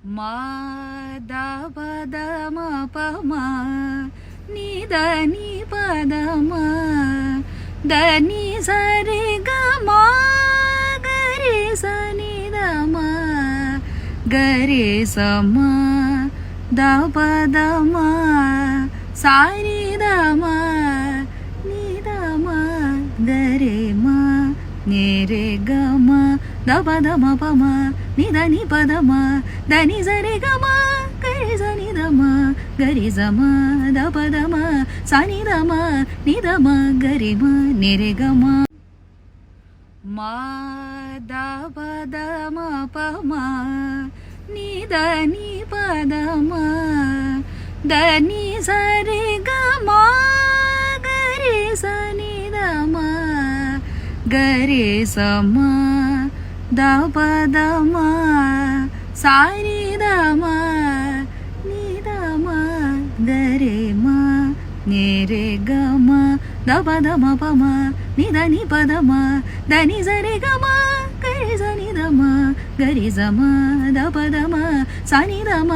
மா த பத ம ப ம நீ த நீ பத ம த நீ சரி க ம கரி ச நீ த ம கரி ச ம த பத ம சாரி த ம நீ த ம கரி ம நீ ரே க ம த பத ம ப ம நீ த நீ பத ம த நீ சரி க ம கரி ச நீ த ம கரி ச ம த பத ம ச நீ த ம நீ த ம கரி ம நீ ரே க ம மா த பத ம ப ம நீ த நீ பத ம த நீ சரி க ம கரி ச நீ த ம கரி ச ம த பத ம சாரி த ம நீ த ம கரி ம நீ ரே க ம த பத ம ப ம நீ த நீ பத ம த நீ சரி க ம கரி ச நீ த ம கரி ச ம த பத ம ச நீ த ம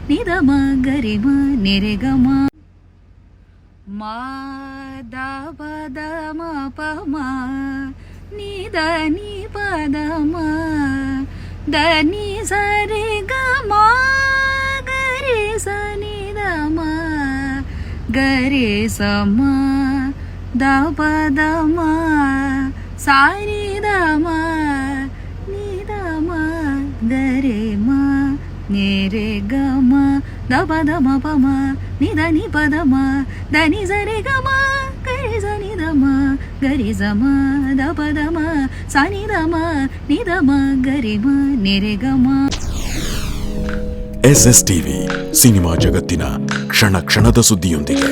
நீ த ம கரி ம நீ ரே க ம மா த பத ம ப ம நீ த நீ பத ம த நீ சரி க ம கரி ச நீ த ம கரி ச ம த பத ம சாரி த ம நீ த ம கரி ம நீ ரே க ம த பத ம ப ம நீ த நீ பத ம த நீ சரி க ம கரி ச நீ த ம கரி ச ம த பத ம ச நீ த ம நீ த ம ಗರಿ ಮ ನಿರೆ ಗ ಮ. SSTV ಸಿನಿಮಾ ಜಗತ್ತಿನ ಕ್ಷಣ ಕ್ಷಣದ ಸುದ್ದಿಯೊಂದಿಗೆ